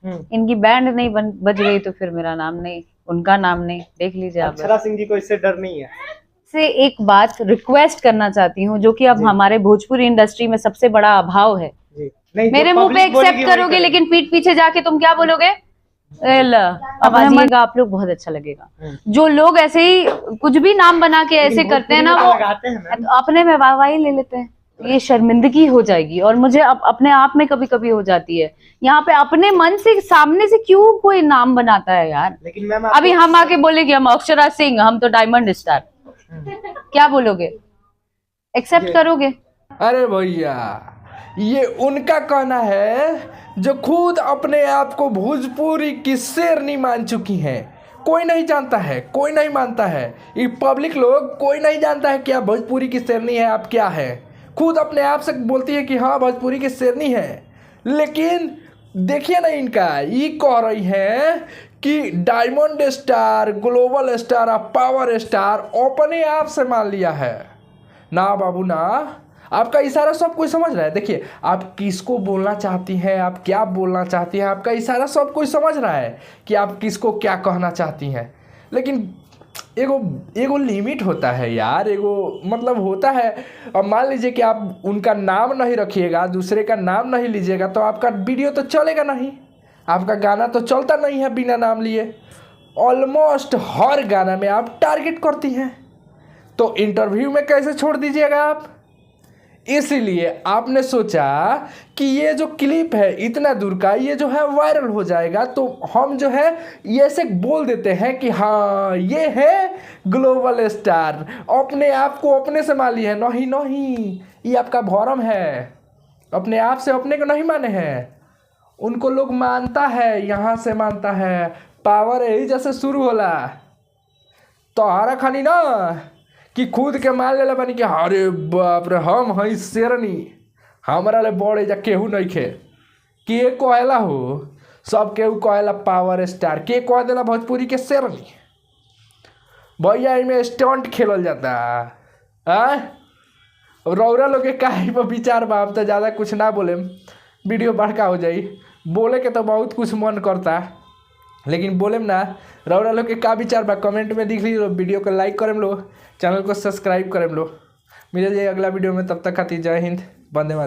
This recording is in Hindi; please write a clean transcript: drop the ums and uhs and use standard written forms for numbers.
इनकी बैंड नहीं बज गई तो फिर मेरा नाम नहीं, उनका नाम नहीं। देख लीजिए आप। अक्षरा सिंह जी को इससे डर नहीं है? से एक बात रिक्वेस्ट करना चाहती हूँ, जो कि अब हमारे भोजपुरी इंडस्ट्री में सबसे बड़ा अभाव है। नहीं, मेरे मुंह पे एक्सेप्ट करोगे लेकिन पीठ पीछे जाके तुम क्या बोलोगे? अब आइएगा आप लोग, बहुत अच्छा लगेगा। जो लोग ऐसे ही कुछ भी नाम बना के ऐसे करते हैं ना, वो अपने में वाहवाही ले लेते हैं। ये शर्मिंदगी हो जाएगी, और मुझे अपने आप में कभी कभी हो जाती है। यहाँ पे अपने मन से सामने से क्यों कोई नाम बनाता है यार? लेकिन मैम अभी हम आके बोलेंगे हम अक्षरा सिंह, हम तो डायमंड स्टार, क्या बोलोगे? एक्सेप्ट करोगे? अरे भैया, ये उनका कहना है जो खुद अपने आप को भोजपुरी की शेरनी मान चुकी हैं। कोई नहीं जानता है, कोई नहीं मानता है, ये पब्लिक लोग कोई नहीं जानता है कि आप भोजपुरी की शेरनी है, आप क्या है। खुद अपने आप से बोलती है कि हाँ भोजपुरी की शेरनी है, लेकिन देखिए ना इनका, ये कह रही है कि डायमंड स्टार, ग्लोबल स्टार और पावर स्टार अपने आप से मान लिया है। ना बाबू ना, आपका इशारा सब कोई समझ रहा है। देखिए आप किसको बोलना चाहती हैं, आप क्या बोलना चाहती हैं, आपका इशारा सब कोई समझ रहा है कि आप किसको क्या कहना चाहती हैं। लेकिन एगो लिमिट होता है यार, एगो मतलब होता है। अब मान लीजिए कि आप उनका नाम नहीं रखिएगा, दूसरे का नाम नहीं लीजिएगा, तो आपका वीडियो तो चलेगा नहीं, आपका गाना तो चलता नहीं है बिना नाम लिए। ऑलमोस्ट हर गाना में आप टारगेट करती हैं, तो इंटरव्यू में कैसे छोड़ दीजिएगा आप? इसीलिए आपने सोचा कि ये जो क्लिप है इतना दूर का, ये जो है वायरल हो जाएगा, तो हम जो है ये से बोल देते हैं कि हाँ ये है ग्लोबल स्टार, अपने आप को अपने से मान ली है। नहीं नहीं, ये आपका भरम है, अपने आप से अपने को नहीं माने हैं। उनको लोग मानता है, यहाँ से मानता है, पावर यही जैसे शुरू होला तो हारा खानी ना कि खुद के मान लेला बनी कि अरे बाप रे हम हई शेरनी, हमारा ले बड़े जा केहू नहीं खे। के कहला हो, सब केहू कहला पावर स्टार, के कह देला भोजपुरी के शेरनी। भैया इनमें स्टंट खेलल जाता है। रौरा लोग के काहे पर विचार बा, हम तो ज़्यादा कुछ ना बोले, वीडियो बड़का हो जाई। बोले के तो बहुत कुछ मन करता, लेकिन बोलेम ना। रौरा लोग के का विचार बा कमेंट में दिख लीजिए। वीडियो को लाइक करें लो, चैनल को सब्सक्राइब करें लो। मिले जाए अगला वीडियो में, तब तक खातिर जय हिंद, वंदे मातरम।